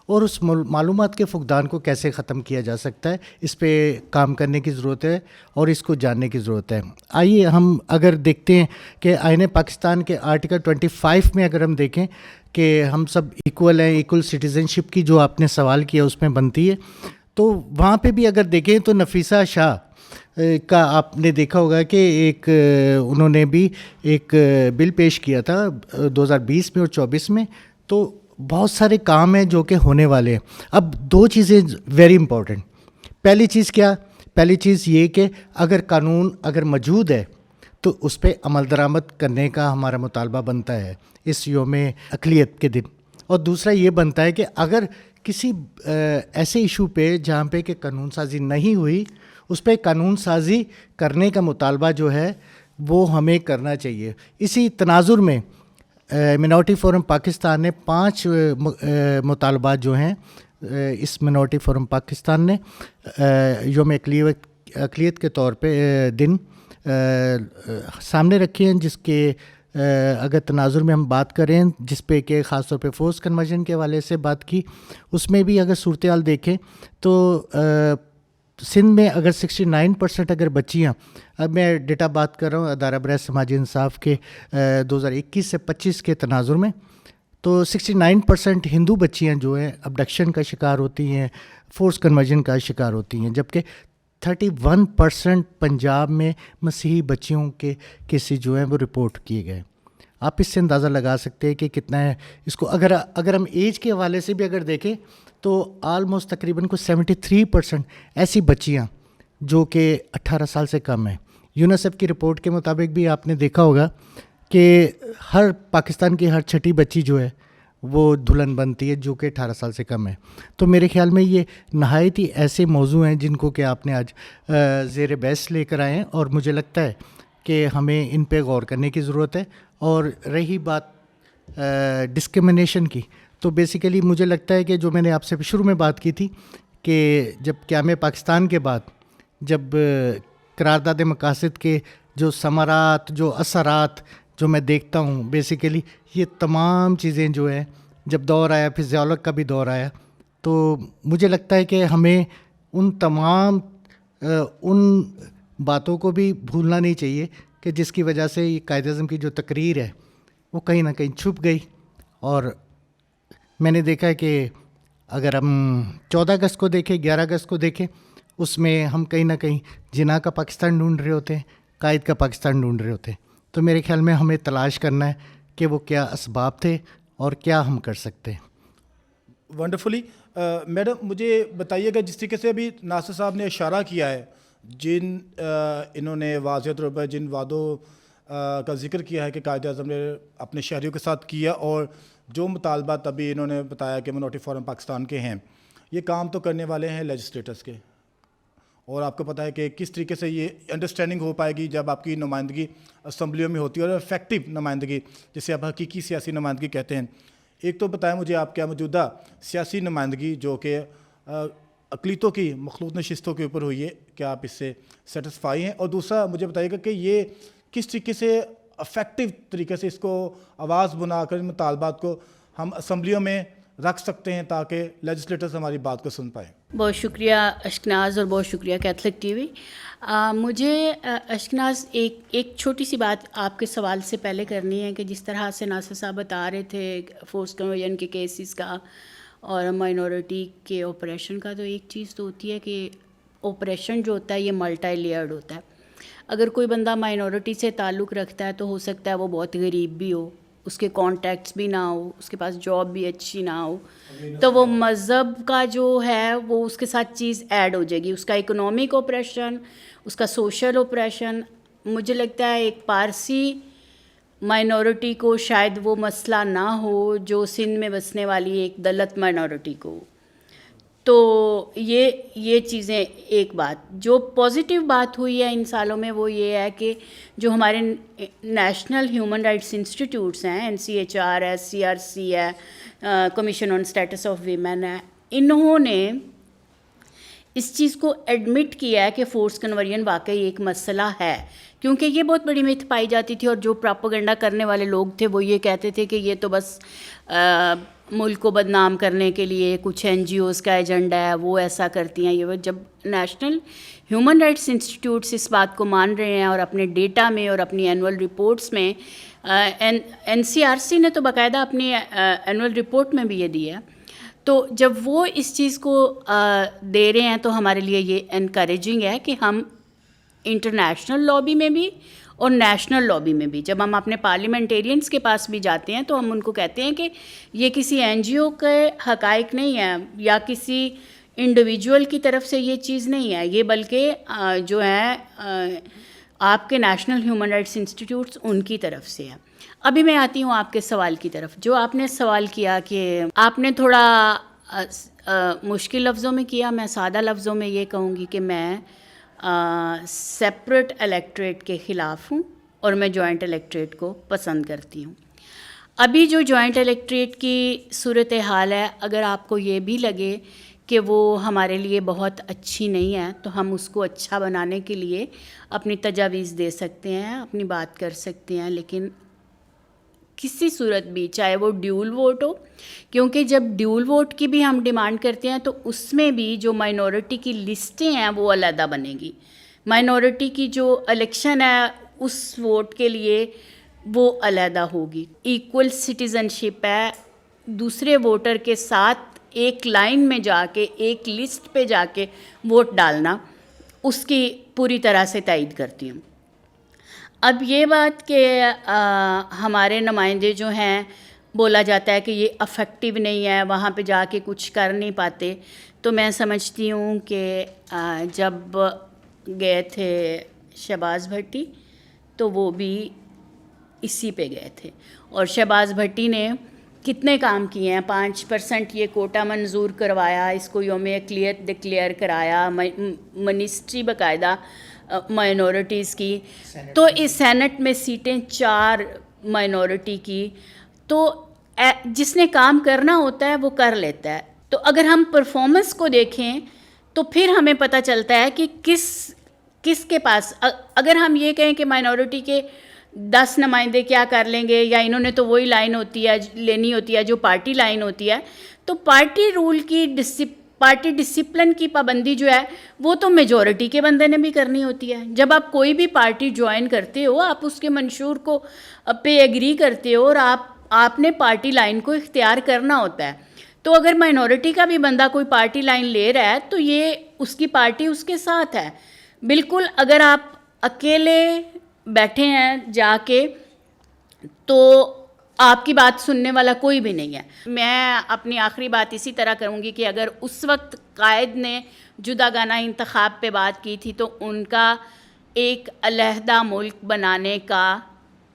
Speaker 2: اور اس معلومات کے فقدان کو کیسے ختم کیا جا سکتا ہے, اس پہ کام کرنے کی ضرورت ہے اور اس کو جاننے کی ضرورت ہے. آئیے ہم اگر دیکھتے ہیں کہ آئین پاکستان کے آرٹیکل 25 میں اگر ہم دیکھیں کہ ہم سب ایکول ہیں, ایکول سٹیزن شپ کی جو آپ نے سوال کیا اس میں بنتی ہے, تو وہاں پہ بھی اگر دیکھیں تو نفیسہ شاہ کا آپ نے دیکھا ہوگا کہ ایک انہوں نے بھی ایک بل پیش کیا تھا 2020 میں اور 24 میں. تو بہت سارے کام ہیں جو کہ ہونے والے ہیں. اب دو چیزیں ویری امپورٹنٹ. پہلی چیز کیا؟ پہلی چیز یہ کہ اگر قانون اگر موجود ہے تو اس پہ عمل درآمد کرنے کا ہمارا مطالبہ بنتا ہے اس یوم اقلیت کے دن. اور دوسرا یہ بنتا ہے کہ اگر کسی ایسے ایشو پہ جہاں پہ کہ قانون سازی نہیں ہوئی, اس پہ قانون سازی کرنے کا مطالبہ جو ہے وہ ہمیں کرنا چاہیے. اسی تناظر میں منارٹی فورم پاکستان نے 5 مطالبات جو ہیں اس منارٹی فورم پاکستان نے یوم اقلیت کے طور پہ دن سامنے رکھے ہیں, جس کے اگر تناظر میں ہم بات کریں جس پہ کہ خاص طور پہ فورس کنورژن کے حوالے سے بات کی, اس میں بھی اگر صورتحال دیکھیں تو سندھ میں اگر 69% اگر بچیاں, اب میں ڈیٹا بات کر رہا ہوں ادارہ برائے سماجی انصاف کے 2021 سے 25 کے تناظر میں, تو 69% ہندو بچیاں جو ہیں ابڈکشن کا شکار ہوتی ہیں, فورس کنورژن کا شکار ہوتی ہیں, جبکہ 31% پنجاب میں مسیحی بچیوں کے کیسز جو ہیں وہ رپورٹ کیے گئے. آپ اس سے اندازہ لگا سکتے ہیں کہ کتنا ہے. اس کو اگر ہم ایج کے حوالے سے بھی اگر دیکھیں تو آلموسٹ تقریباً کو 73% ایسی بچیاں جو کہ 18 سال سے کم ہیں. یونیسیف کی رپورٹ کے مطابق بھی آپ نے دیکھا ہوگا کہ ہر پاکستان کی ہر چھٹی بچی جو ہے وہ دلہن بنتی ہے جو کہ 18 سال سے کم ہے. تو میرے خیال میں یہ نہایت ہی ایسے موضوع ہیں جن کو کہ آپ نے آج زیر بحث لے کر آئے ہیں, اور مجھے لگتا ہے کہ ہمیں ان پہ غور کرنے کی ضرورت ہے. اور رہی بات ڈسکرمنیشن کی, تو بیسیکلی مجھے لگتا ہے کہ جو میں نے آپ سے شروع میں بات کی تھی کہ جب قیام پاکستان کے بعد جب قرارداد مقاصد کے جو ثمرات جو اثرات جو میں دیکھتا ہوں, بیسیکلی یہ تمام چیزیں جو ہیں جب دور آیا, پھر ضیاءالحق کا بھی دور آیا, تو مجھے لگتا ہے کہ ہمیں ان تمام ان باتوں کو بھی بھولنا نہیں چاہیے کہ جس کی وجہ سے یہ قائد اعظم کی جو تقریر ہے وہ کہیں نہ کہیں چھپ گئی. اور میں نے دیکھا ہے کہ اگر ہم 14 اگست کو دیکھیں, 11 اگست کو دیکھیں, اس میں ہم کہیں نہ کہیں جناح کا پاکستان ڈھونڈ رہے ہوتے ہیں, قائد کا پاکستان ڈھونڈ رہے ہوتے ہیں. تو میرے خیال میں ہمیں تلاش کرنا ہے کہ وہ کیا اسباب تھے اور کیا ہم کر سکتے ہیں.
Speaker 1: ونڈرفلی. میڈم مجھے بتائیے گا جس طریقے سے ابھی ناصر صاحب نے اشارہ کیا ہے, جن انہوں نے واضح طور پر جن وعدوں کا ذکر کیا ہے کہ قائد اعظم نے اپنے شہریوں کے ساتھ کیا, اور جو مطالبات ابھی انہوں نے بتایا کہ منارٹی فورم پاکستان کے ہیں, یہ کام تو کرنے والے ہیں لیجسلیٹرز کے. اور آپ کو پتہ ہے کہ کس طریقے سے یہ انڈرسٹینڈنگ ہو پائے گی جب آپ کی نمائندگی اسمبلیوں میں ہوتی ہے, اور افیکٹو نمائندگی جسے آپ حقیقی سیاسی نمائندگی کہتے ہیں. ایک تو بتائیں مجھے آپ کیا موجودہ سیاسی نمائندگی جو کہ اقلیتوں کی مخلوط نشستوں کے اوپر ہوئی ہے, کیا آپ اس سے سیٹسفائی ہیں؟ اور دوسرا مجھے بتائیے گا کہ یہ کس طریقے سے افیکٹو طریقے سے اس کو آواز بنا کر ان مطالبات کو ہم اسمبلیوں میں رکھ سکتے ہیں تاکہ لیجسلیٹرز ہماری بات کو سن پائیں؟
Speaker 3: بہت شکریہ اشکناز اور بہت شکریہ کیتھلک ٹی وی. مجھے اشکناز ایک چھوٹی سی بات آپ کے سوال سے پہلے کرنی ہے کہ جس طرح سے ناصر صاحب بتا رہے تھے فورس کنورژن کے کیسز کا اور مائنورٹی کے آپریشن کا، تو ایک چیز تو ہوتی ہے کہ آپریشن جو ہوتا ہے یہ ملٹی لیئرڈ ہوتا ہے. اگر کوئی بندہ مائنورٹی سے تعلق رکھتا ہے تو ہو سکتا ہے وہ بہت غریب بھی ہو، اس کے کانٹیکٹس بھی نہ ہو، اس کے پاس جاب بھی اچھی نہ ہو، تو وہ مذہب کا جو ہے وہ اس کے ساتھ چیز ایڈ ہو جائے گی. اس کا اکنامک آپریشن، اس کا سوشل آپریشن. مجھے لگتا ہے ایک پارسی مائنورٹی کو شاید وہ مسئلہ نہ ہو جو سندھ میں بسنے والی ایک دلت مائنورٹی کو. تو یہ چیزیں ایک بات جو پازیٹیو بات ہوئی ہے ان سالوں میں وہ یہ ہے کہ جو ہمارے نیشنل ہیومن رائٹس انسٹیٹیوٹس ہیں، NCHR ہے، CRC ہے، commission on status of women ہے، انہوں نے اس چیز کو ایڈمٹ کیا ہے کہ فورس کنورژن واقعی ایک مسئلہ ہے. کیونکہ یہ بہت بڑی متھ پائی جاتی تھی اور جو پراپوگنڈا کرنے والے لوگ تھے وہ یہ کہتے تھے کہ یہ تو بس ملک کو بدنام کرنے کے لیے کچھ NGOs کا ایجنڈا ہے، وہ ایسا کرتی ہیں. یہ جب نیشنل ہیومن رائٹس انسٹیٹیوٹس اس بات کو مان رہے ہیں اور اپنے ڈیٹا میں اور اپنی اینول رپورٹس میں، NCRC نے تو باقاعدہ اپنی اینول رپورٹ میں بھی یہ دیا ہے، تو جب وہ اس چیز کو دے رہے ہیں تو ہمارے لیے یہ انکریجنگ ہے کہ ہم انٹرنیشنل لابی میں بھی اور نیشنل لابی میں بھی جب ہم اپنے پارلیمنٹیرینس کے پاس بھی جاتے ہیں تو ہم ان کو کہتے ہیں کہ یہ کسی NGO کے حقائق نہیں ہیں یا کسی انڈیویجول کی طرف سے یہ چیز نہیں ہے، یہ بلکہ جو ہے آپ کے نیشنل ہیومن رائٹس انسٹیٹیوٹس ان کی طرف سے ہے. ابھی میں آتی ہوں آپ کے سوال کی طرف. جو آپ نے سوال کیا کہ آپ نے تھوڑا مشکل لفظوں میں کیا، میں سادہ لفظوں میں یہ کہوں گی کہ میں سیپریٹ الیکٹریٹ کے خلاف ہوں اور میں جوائنٹ الیکٹریٹ کو پسند کرتی ہوں. ابھی جو جوائنٹ الیکٹریٹ کی صورتحال ہے، اگر آپ کو یہ بھی لگے کہ وہ ہمارے لیے بہت اچھی نہیں ہے تو ہم اس کو اچھا بنانے کے لیے اپنی تجاویز دے سکتے ہیں، اپنی بات کر سکتے ہیں، لیکن کسی صورت بھی چاہے وہ ڈیول ووٹ ہو، کیونکہ جب ڈیول ووٹ کی بھی ہم ڈیمانڈ کرتے ہیں تو اس میں بھی جو مائنورٹی کی لسٹیں ہیں وہ علیحدہ بنے گی. مائنورٹی کی جو الیکشن ہے اس ووٹ کے لیے وہ علیحدہ ہوگی. ایکول سٹیزن شپ ہے، دوسرے ووٹر کے ساتھ ایک لائن میں جا کے ایک لسٹ پہ جا کے ووٹ ڈالنا، اس کی پوری طرح سے تائید کرتی ہوں. اب یہ بات کہ ہمارے نمائندے جو ہیں بولا جاتا ہے کہ یہ افیکٹو نہیں ہے، وہاں پہ جا کے کچھ کر نہیں پاتے، تو میں سمجھتی ہوں کہ جب گئے تھے شہباز بھٹی تو وہ بھی اسی پہ گئے تھے، اور شہباز بھٹی نے کتنے کام کیے ہیں. 5% یہ کوٹا منظور کروایا، اس کو یوم اقلیت ڈکلیئر کرایا، منسٹری باقاعدہ مائنورٹیز کی، تو اس سینٹ میں سیٹیں 4 مائنورٹی کی. تو جس نے کام کرنا ہوتا ہے وہ کر لیتا ہے. تو اگر ہم پرفارمنس کو دیکھیں تو پھر ہمیں پتہ چلتا ہے کہ کس کے پاس، اگر ہم یہ کہیں کہ مائنورٹی کے 10 نمائندے کیا کر لیں گے یا انہوں نے تو وہی لائن ہوتی ہے لینی ہوتی ہے جو پارٹی لائن ہوتی ہے، تو پارٹی رول کی پارٹی ڈسپلن کی پابندی جو ہے وہ تو میجورٹی کے بندے نے بھی کرنی ہوتی ہے. جب آپ کوئی بھی پارٹی جوائن کرتے ہو آپ اس کے منشور کو پہ ایگری کرتے ہو اور آپ نے پارٹی لائن کو اختیار کرنا ہوتا ہے. تو اگر مائنورٹی کا بھی بندہ کوئی پارٹی لائن لے رہا ہے تو یہ اس کی پارٹی اس کے ساتھ ہے. بالکل اگر آپ اکیلے بیٹھے ہیں جا کے تو آپ کی بات سننے والا کوئی بھی نہیں ہے. میں اپنی آخری بات اسی طرح کروں گی کہ اگر اس وقت قائد نے جداگانہ انتخاب پہ بات کی تھی تو ان کا ایک علیحدہ ملک بنانے کا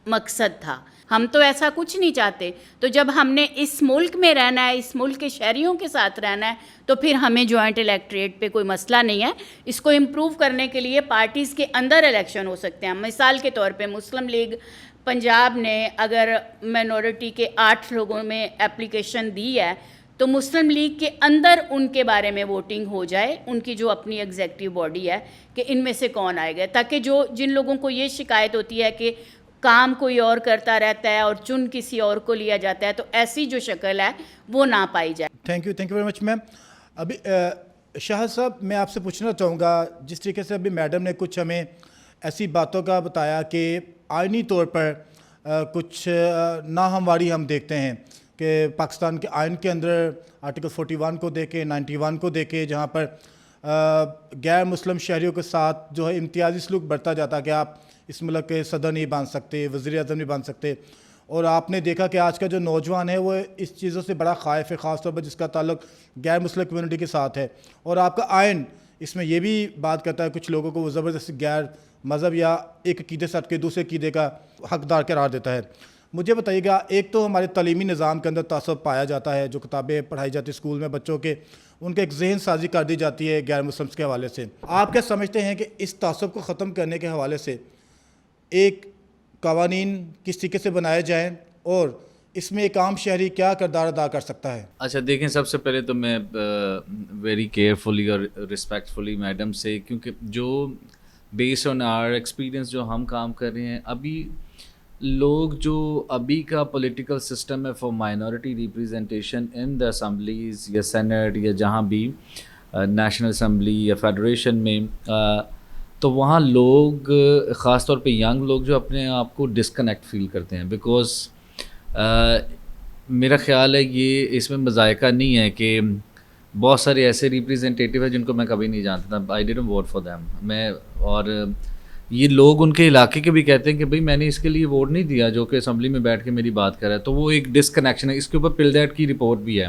Speaker 3: مقصد تھا. ہم تو ایسا کچھ نہیں چاہتے. تو جب ہم نے اس ملک میں رہنا ہے، اس ملک کے شہریوں کے ساتھ رہنا ہے، تو پھر ہمیں جوائنٹ الیکٹریٹ پہ کوئی مسئلہ نہیں ہے. اس کو امپروو کرنے کے لیے پارٹیز کے اندر الیکشن ہو سکتے ہیں. مثال کے طور پہ مسلم لیگ پنجاب نے اگر مائنورٹی کے 8 لوگوں میں اپلیکیشن دی ہے تو مسلم لیگ کے اندر ان کے بارے میں ووٹنگ ہو جائے، ان کی جو اپنی ایگزیکٹو باڈی ہے، کہ ان میں سے کون آئے گا، تاکہ جن لوگوں کو یہ شکایت ہوتی ہے کہ کام کوئی اور کرتا رہتا ہے اور چن کسی اور کو لیا جاتا ہے. تو ایسی جو شکل ہے وہ نہ پائی جائے.
Speaker 1: تھینک یو ویری مچ میم. ابھی شاہد صاحب میں آپ سے پوچھنا چاہوں گا, جس طریقے سے ابھی میڈم نے کچھ ہمیں ایسی باتوں کا بتایا کہ آئینی طور پر کچھ ناہمواری ہم دیکھتے ہیں کہ پاکستان کے آئین کے اندر آرٹیکل 41 کو دیکھیں, 91 کو دیکھیں, جہاں پر غیر مسلم شہریوں کے ساتھ جو ہے امتیازی سلوک برتا جاتا کہ آپ اس ملک کے صدر نہیں بن سکتے, وزیر اعظم نہیں بن سکتے. اور آپ نے دیکھا کہ آج کا جو نوجوان ہے وہ اس چیزوں سے بڑا خائف ہے, خاص طور پر جس کا تعلق غیر مسلم کمیونٹی کے ساتھ ہے. اور آپ کا آئین اس میں یہ بھی بات کرتا ہے کچھ لوگوں کو وہ زبردستی غیر مذہب یا ایک عقیدے سے ہٹ کے دوسرے عقیدے کا حقدار قرار دیتا ہے. مجھے بتائیے گا, ایک تو ہمارے تعلیمی نظام کے اندر تعصب پایا جاتا ہے, جو کتابیں پڑھائی جاتی ہیں اسکول میں بچوں کے, ان کے ایک ذہن سازی کر دی جاتی ہے غیر مسلمس کے حوالے سے. آپ کیا سمجھتے ہیں کہ اس تعصب کو ختم کرنے کے حوالے سے ایک قوانین کس طریقے سے بنائے جائیں اور اس میں ایک عام شہری کیا کردار ادا کر سکتا ہے؟
Speaker 4: اچھا دیکھیں, سب سے پہلے تو میں ویری کیئرفلی اور رسپیکٹفلی میڈم سے, کیونکہ جو بیس آن آر ایکسپیرینس جو ہم کام کر رہے ہیں, ابھی لوگ جو ابھی کا پولیٹیکل سسٹم ہے for minority representation in the assemblies یا سینٹ یا جہاں بھی نیشنل اسمبلی یا فیڈریشن میں, تو وہاں لوگ خاص طور پہ ینگ لوگ جو اپنے آپ کو ڈسکنیکٹ فیل کرتے ہیں, بیکاز میرا خیال ہے یہ اس میں مذائقہ نہیں ہے کہ بہت سارے ایسے ریپریزنٹیٹیو ہیں جن کو میں کبھی نہیں جانتا تھا, I didn't vote for them میں, اور یہ لوگ ان کے علاقے کے بھی کہتے ہیں کہ بھئی میں نے اس کے لیے ووٹ نہیں دیا جو کہ اسمبلی میں بیٹھ کے میری بات کر رہا ہے. تو وہ ایک ڈسکنیکشن ہے. اس کے اوپر پلڈیٹ کی رپورٹ بھی ہے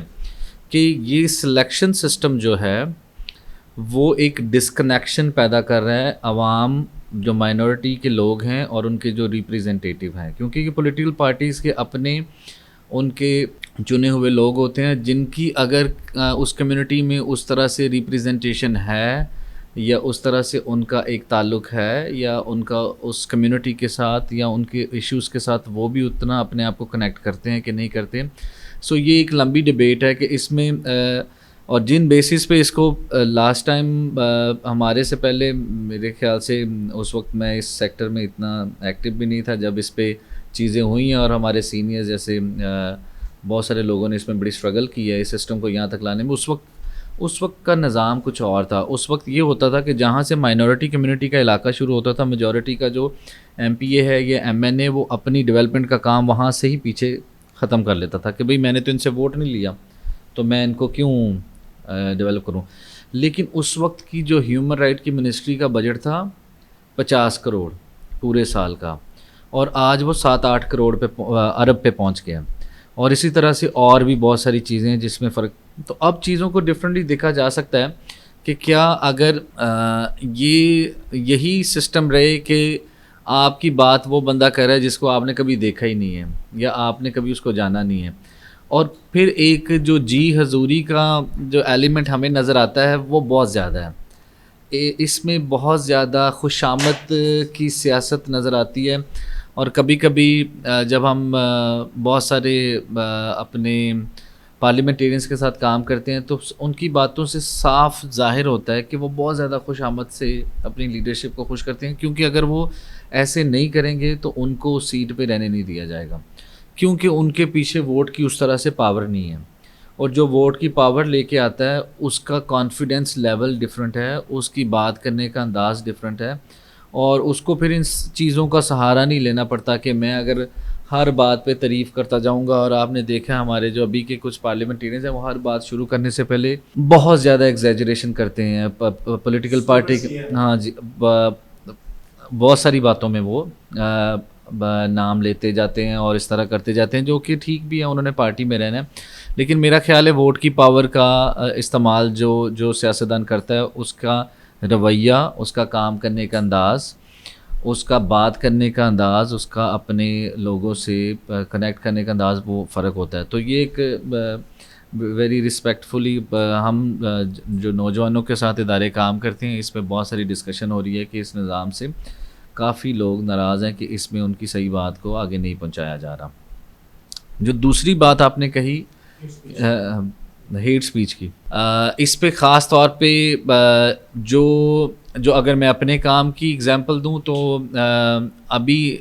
Speaker 4: کہ یہ سلیکشن سسٹم جو ہے وہ ایک ڈسکنیکشن پیدا کر رہا ہے عوام جو مائنورٹی کے لوگ ہیں اور ان کے جو ریپریزنٹیٹیو ہیں, کیونکہ یہ پولیٹیکل پارٹیز کے اپنے ان کے چنے ہوئے لوگ ہوتے ہیں جن کی اگر اس کمیونٹی میں اس طرح سے ریپریزنٹیشن ہے یا اس طرح سے ان کا ایک تعلق ہے یا ان کا اس کمیونٹی کے ساتھ یا ان کے ایشوز کے ساتھ وہ بھی اتنا اپنے آپ کو کنیکٹ کرتے ہیں کہ نہیں کرتے. سو یہ ایک لمبی ڈبیٹ ہے کہ اس میں اور جن بیسس پہ اس کو لاسٹ ٹائم ہمارے سے پہلے میرے خیال سے اس وقت میں اس سیکٹر میں اتنا ایکٹیو بھی نہیں تھا جب اس پہ چیزیں ہوئی ہیں, اور ہمارے سینئر جیسے بہت سارے لوگوں نے اس میں بڑی اسٹرگل کی ہے اس سسٹم کو یہاں تک لانے میں. اس وقت کا نظام کچھ اور تھا. اس وقت یہ ہوتا تھا کہ جہاں سے مائنورٹی کمیونٹی کا علاقہ شروع ہوتا تھا, میجورٹی کا جو ایم پی اے ہے یا ایم این اے وہ اپنی ڈیولپمنٹ کا کام وہاں سے ہی پیچھے ختم کر لیتا تھا کہ بھئی میں نے تو ان سے ووٹ نہیں لیا تو میں ان کو کیوں ڈیولپ کروں. لیکن اس وقت کی جو ہیومن رائٹ کی منسٹری کا بجٹ تھا 50 کروڑ پورے سال کا, اور آج وہ 7-8 کروڑ پہ ارب پہ پہنچ گیا, اور اسی طرح سے اور بھی بہت ساری چیزیں ہیں جس میں فرق. تو اب چیزوں کو ڈفرینٹلی دیکھا جا سکتا ہے کہ کیا اگر یہی سسٹم رہے کہ آپ کی بات وہ بندہ کر رہا ہے جس کو آپ نے کبھی دیکھا ہی نہیں ہے یا آپ نے کبھی اس کو جانا نہیں ہے, اور پھر ایک جو حضوری کا جو ایلیمنٹ ہمیں نظر آتا ہے وہ بہت زیادہ ہے, اس میں بہت زیادہ خوش آمد کی سیاست نظر آتی ہے. اور کبھی کبھی جب ہم بہت سارے اپنے پارلیمنٹیرینس کے ساتھ کام کرتے ہیں تو ان کی باتوں سے صاف ظاہر ہوتا ہے کہ وہ بہت زیادہ خوش آمد سے اپنی لیڈرشپ کو خوش کرتے ہیں, کیونکہ اگر وہ ایسے نہیں کریں گے تو ان کو سیٹ پہ رہنے نہیں دیا جائے گا, کیونکہ ان کے پیچھے ووٹ کی اس طرح سے پاور نہیں ہے, اور جو ووٹ کی پاور لے کے آتا ہے اس کا کانفیڈنس لیول ڈفرینٹ ہے, اس کی بات کرنے کا انداز ڈفرینٹ ہے, اور اس کو پھر ان چیزوں کا سہارا نہیں لینا پڑتا کہ میں اگر ہر بات پہ تعریف کرتا جاؤں گا. اور آپ نے دیکھا ہمارے جو ابھی کے کچھ پارلیمنٹیرینز ہیں وہ ہر بات شروع کرنے سے پہلے بہت زیادہ ایگزیجریشن کرتے ہیں پولیٹیکل پارٹی, ہاں جی, بہت ساری باتوں میں وہ نام لیتے جاتے ہیں اور اس طرح کرتے جاتے ہیں, جو کہ ٹھیک بھی ہے, انہوں نے پارٹی میں رہنا ہے. لیکن میرا خیال ہے ووٹ کی پاور کا استعمال جو سیاستدان کرتا ہے اس کا رویہ, اس کا کام کرنے کا انداز, اس کا بات کرنے کا انداز, اس کا اپنے لوگوں سے کنیکٹ کرنے کا انداز وہ فرق ہوتا ہے. تو یہ ایک ویری رسپیکٹفلی ہم جو نوجوانوں کے ساتھ ادارے کام کرتے ہیں اس پہ بہت ساری ڈسکشن ہو رہی ہے کہ اس نظام سے کافی لوگ ناراض ہیں کہ اس میں ان کی صحیح بات کو آگے نہیں پہنچایا جا رہا. جو دوسری بات آپ نے کہی ہیٹ سپیچ کی, اس پہ خاص طور پہ جو اگر میں اپنے کام کی اگزامپل دوں تو ابھی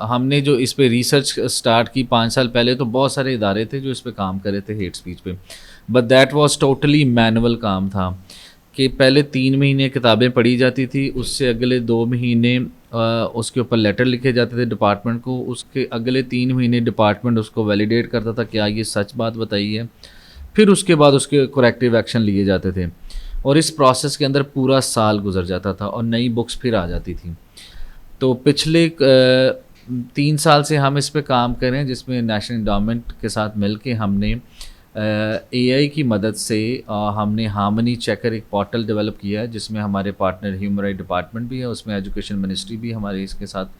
Speaker 4: ہم نے جو اس پہ ریسرچ سٹارٹ کی 5 سال پہلے تو بہت سارے ادارے تھے جو اس پہ کام کر رہے تھے ہیٹ اسپیچ پہ, but that was totally manual کام تھا کہ پہلے 3 مہینے کتابیں پڑھی جاتی تھی, اس سے اگلے 2 مہینے اس کے اوپر لیٹر لکھے جاتے تھے ڈپارٹمنٹ کو, اس کے اگلے 3 مہینے ڈپارٹمنٹ اس کو ویلیڈیٹ کرتا تھا کیا یہ سچ بات بتائی ہے, پھر اس کے بعد اس کے کریکٹیو ایکشن لیے جاتے تھے, اور اس پروسیس کے اندر پورا سال گزر جاتا تھا اور نئی بکس پھر آ جاتی تھیں. تو پچھلے 3 سال سے ہم اس پہ کام کر رہے ہیں, جس میں نیشنل انڈاؤمنٹ کے ساتھ مل کے ہم نے اے آئی کی مدد سے ہم نے ہارمنی چیکر ایک پورٹل ڈیولپ کیا ہے, جس میں ہمارے پارٹنر ہیومن رائٹ ڈپارٹمنٹ بھی ہے, اس میں ایجوکیشن منسٹری بھی ہمارے اس کے ساتھ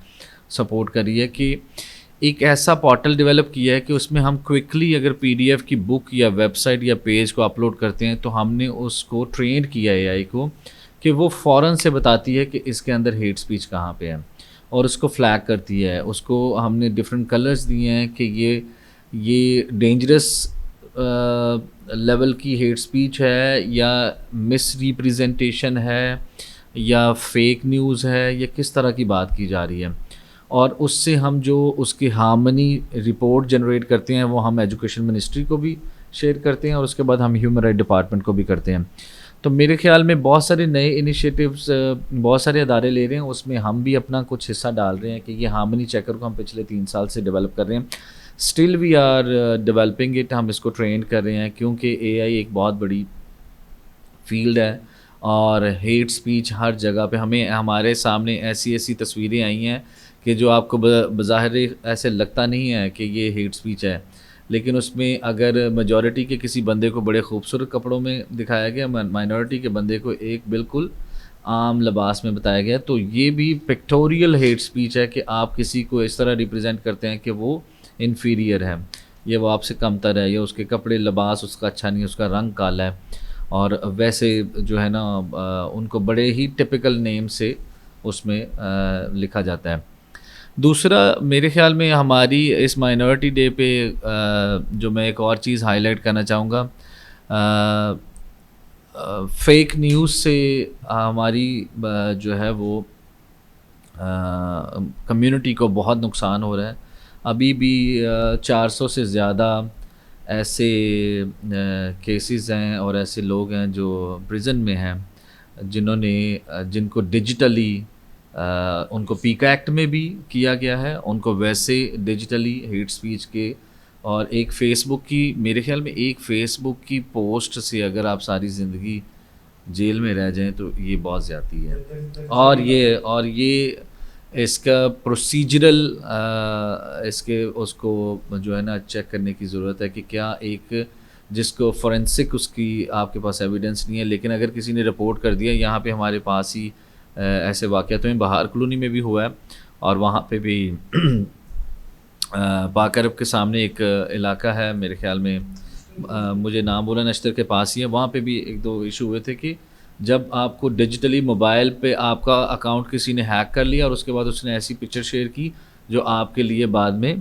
Speaker 4: سپورٹ کر رہی ہے, کہ ایک ایسا پورٹل ڈیولپ کیا ہے کہ اس میں ہم کوئکلی اگر پی ڈی ایف کی بک یا ویب سائٹ یا پیج کو اپلوڈ کرتے ہیں تو ہم نے اس کو ٹرین کیا اے آئی کو کہ وہ فوراً سے بتاتی ہے کہ اس کے اندر ہیٹ اسپیچ کہاں پہ ہے, اور اس کو فلیگ کرتی ہے. اس کو ہم نے ڈفرینٹ کلرز دیے ہیں کہ یہ ڈینجرس لیول کی ہیٹ اسپیچ ہے یا مس ریپریزنٹیشن ہے یا فیک نیوز ہے یا کس طرح کی بات کی جا رہی ہے, اور اس سے ہم جو اس کی ہارمنی رپورٹ جنریٹ کرتے ہیں وہ ہم ایجوکیشن منسٹری کو بھی شیئر کرتے ہیں, اور اس کے بعد ہم ہیومن رائٹ ڈپارٹمنٹ کو بھی کرتے ہیں. تو میرے خیال میں بہت سارے نئے انیشیٹوز بہت سارے ادارے لے رہے ہیں, اس میں ہم بھی اپنا کچھ حصہ ڈال رہے ہیں کہ یہ ہارمنی چیکر کو ہم پچھلے 3 سال سے ڈیولپ کر رہے ہیں. Still we are developing it, ہم اس کو ٹرین کر رہے ہیں کیونکہ اے آئی ایک بہت بڑی فیلڈ ہے, اور ہیٹ اسپیچ ہر جگہ پہ ہمارے سامنے ایسی تصویریں آئی ہیں کہ جو آپ کو بظاہر ایسے لگتا نہیں ہے کہ یہ ہیٹ اسپیچ ہے, لیکن اس میں اگر میجورٹی کے کسی بندے کو بڑے خوبصورت کپڑوں میں دکھایا گیا, مائنورٹی کے بندے کو ایک بالکل عام لباس میں بتایا گیا, تو یہ بھی پکٹوریل ہیٹ اسپیچ ہے کہ آپ کسی کو اس طرح ریپرزینٹ کرتے ہیں کہ وہ انفیریئر ہے, یا وہ آپ سے کمتر ہے, یا اس کے کپڑے لباس اس کا اچھا نہیں, اس کا رنگ کالا ہے, اور ویسے جو ہے نا ان کو بڑے ہی ٹپیکل نیم سے اس میں لکھا جاتا ہے. دوسرا میرے خیال میں ہماری اس مائنورٹی ڈے پہ جو میں ایک اور چیز ہائی لائٹ کرنا چاہوں گا, فیک نیوز سے ہماری جو ہے وہ کمیونٹی کو بہت نقصان ہو رہا ہے. ابھی بھی 400 سے زیادہ ایسے کیسز ہیں اور ایسے لوگ ہیں جو پریزن میں ہیں جن کو ڈیجیٹلی ان کو پیکا ایکٹ میں بھی کیا گیا ہے, ان کو ویسے ڈیجیٹلی ہیٹ اسپیچ کے, اور ایک فیس بک کی, میرے خیال میں ایک فیس بک کی پوسٹ سے اگر آپ ساری زندگی جیل میں رہ جائیں تو یہ بہت زیادتی ہے. اور یہ اس کا پروسیجرل اس کو جو ہے نا چیک کرنے کی ضرورت ہے کہ کیا ایک جس کو فورینسک اس کی آپ کے پاس ایویڈنس نہیں ہے, لیکن اگر کسی نے رپورٹ کر دیا, یہاں پہ ہمارے پاس ہی ایسے واقعات میں بہار کلونی میں بھی ہوا ہے, اور وہاں پہ بھی پاک عرب کے سامنے ایک علاقہ ہے میرے خیال میں, مجھے نام بولا نشتر کے پاس ہی ہے, وہاں پہ بھی 1-2 ایشو ہوئے تھے کہ جب آپ کو ڈیجیٹلی موبائل پہ آپ کا اکاؤنٹ کسی نے ہیک کر لیا اور اس کے بعد اس نے ایسی پکچر شیئر کی جو آپ کے لیے بعد میں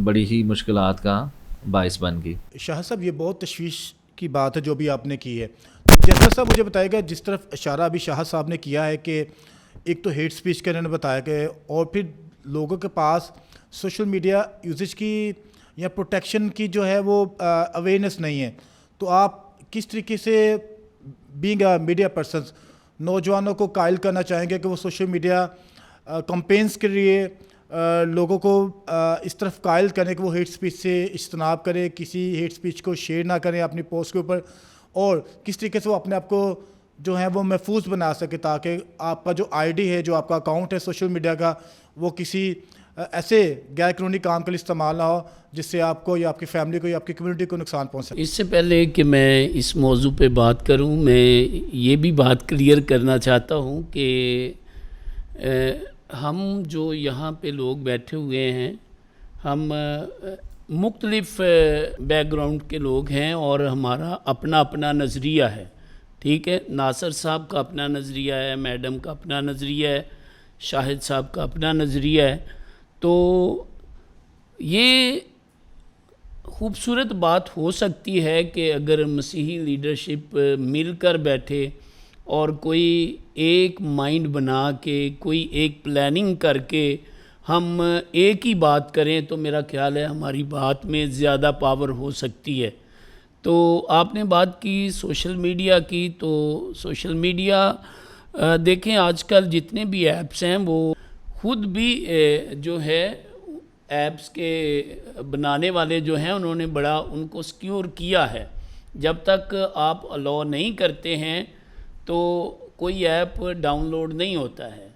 Speaker 4: بڑی ہی مشکلات کا باعث بن گئی.
Speaker 1: شاہ صاحب یہ بہت تشویش کی بات ہے جو بھی آپ نے کی ہے. تو جیسا صاحب مجھے بتائے گا, جس طرف اشارہ ابھی شاہ صاحب نے کیا ہے کہ ایک تو ہیٹ اسپیچ کا انہوں نے بتایا کہ, اور پھر لوگوں کے پاس سوشل میڈیا یوزیج کی یا پروٹیکشن کی جو ہے وہ اویئرنیس نہیں ہے. تو آپ کس طریقے سے بینگ اے میڈیا پرسنز نوجوانوں کو قائل کرنا چاہیں گے کہ وہ سوشل میڈیا کمپینس کے لیے لوگوں کو اس طرف قائل کریں کہ وہ ہیٹ اسپیچ سے اجتناب کریں, کسی ہیٹ اسپیچ کو شیئر نہ کریں اپنی پوسٹ کے اوپر, اور کس طریقے سے وہ اپنے آپ کو جو ہے وہ محفوظ بنا سکے تاکہ آپ کا جو آئی ڈی ہے, جو آپ کا اکاؤنٹ ہے سوشل میڈیا کا, وہ کسی ایسے غیر قانونی کام کے لیے استعمال نہ ہو جس سے آپ کو یا آپ کی فیملی کو یا آپ کی کمیونٹی کو نقصان پہنچ سکے.
Speaker 5: اس سے پہلے کہ میں اس موضوع پہ بات کروں, میں یہ بھی بات کلیئر کرنا چاہتا ہوں کہ ہم جو یہاں پہ لوگ بیٹھے ہوئے ہیں, ہم مختلف بیک گراؤنڈ کے لوگ ہیں اور ہمارا اپنا اپنا نظریہ ہے. ٹھیک ہے, ناصر صاحب کا اپنا نظریہ ہے, میڈم کا اپنا نظریہ ہے, شاہد صاحب کا اپنا نظریہ ہے. تو یہ خوبصورت بات ہو سکتی ہے کہ اگر مسیحی لیڈرشپ مل کر بیٹھے اور کوئی ایک مائنڈ بنا کے, کوئی ایک پلاننگ کر کے ہم ایک ہی بات کریں تو میرا خیال ہے ہماری بات میں زیادہ پاور ہو سکتی ہے۔ تو آپ نے بات کی سوشل میڈیا کی، تو سوشل میڈیا دیکھیں آج کل جتنے بھی ایپس ہیں وہ خود بھی جو ہے ایپس کے بنانے والے جو ہیں انہوں نے بڑا ان کو سیکیور کیا ہے۔ جب تک آپ الاؤ نہیں کرتے ہیں تو کوئی ایپ ڈاؤن لوڈ نہیں ہوتا ہے۔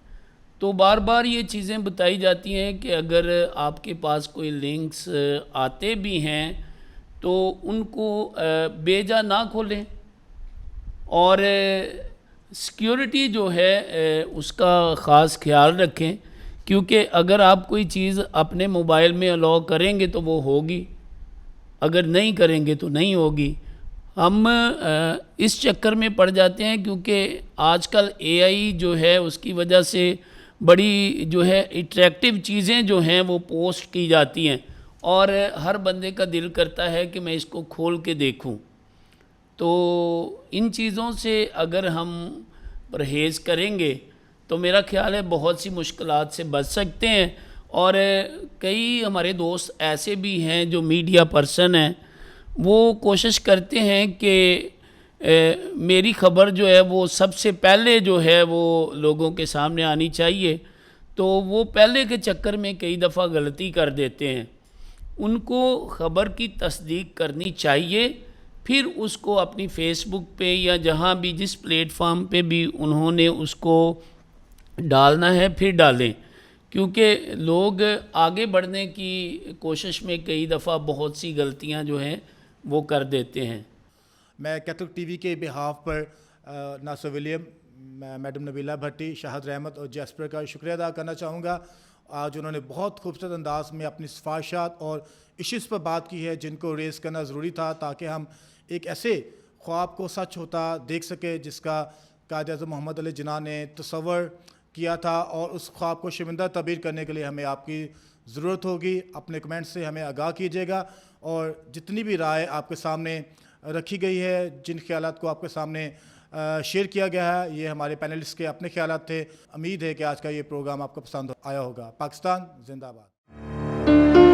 Speaker 5: تو بار بار یہ چیزیں بتائی جاتی ہیں کہ اگر آپ کے پاس کوئی لنکس آتے بھی ہیں تو ان کو بیجا نہ کھولیں، اور سیکیورٹی جو ہے اس کا خاص خیال رکھیں، کیونکہ اگر آپ کوئی چیز اپنے موبائل میں الاؤ کریں گے تو وہ ہوگی، اگر نہیں کریں گے تو نہیں ہوگی۔ ہم اس چکر میں پڑ جاتے ہیں کیونکہ آج کل اے آئی جو ہے اس کی وجہ سے بڑی جو ہے اٹریکٹیو چیزیں جو ہیں وہ پوسٹ کی جاتی ہیں، اور ہر بندے کا دل کرتا ہے کہ میں اس کو کھول کے دیکھوں۔ تو ان چیزوں سے اگر ہم پرہیز کریں گے تو میرا خیال ہے بہت سی مشکلات سے بچ سکتے ہیں۔ اور کئی ہمارے دوست ایسے بھی ہیں جو میڈیا پرسن ہیں، وہ کوشش کرتے ہیں کہ میری خبر جو ہے وہ سب سے پہلے جو ہے وہ لوگوں کے سامنے آنی چاہیے، تو وہ پہلے کے چکر میں کئی دفعہ غلطی کر دیتے ہیں۔ ان کو خبر کی تصدیق کرنی چاہیے، پھر اس کو اپنی فیس بک پہ یا جہاں بھی جس پلیٹ فارم پہ بھی انہوں نے اس کو ڈالنا ہے پھر ڈالیں، کیونکہ لوگ آگے بڑھنے کی کوشش میں کئی دفعہ بہت سی غلطیاں جو ہیں وہ کر دیتے ہیں۔
Speaker 1: میں کیتھولک ٹی وی کے بہاف پر ناصر ولیم، میڈم نبیلہ بھٹی، شاہد رحمت اور جیسپر کا شکریہ ادا کرنا چاہوں گا۔ آج انہوں نے بہت خوبصورت انداز میں اپنی سفارشات اور ایشوز پر بات کی ہے جن کو ریز کرنا ضروری تھا، تاکہ ہم ایک ایسے خواب کو سچ ہوتا دیکھ سکے جس کا قائد اعظم محمد علی جناح نے تصور کیا تھا، اور اس خواب کو شرمندہ تعبیر کرنے کے لیے ہمیں آپ کی ضرورت ہوگی۔ اپنے کمنٹ سے ہمیں آگاہ کیجیے گا، اور جتنی بھی رائے آپ کے سامنے رکھی گئی ہے، جن خیالات کو آپ کے سامنے شیئر کیا گیا ہے، یہ ہمارے پینلسٹ کے اپنے خیالات تھے۔ امید ہے کہ آج کا یہ پروگرام آپ کو پسند آیا ہوگا۔ پاکستان زندہ باد۔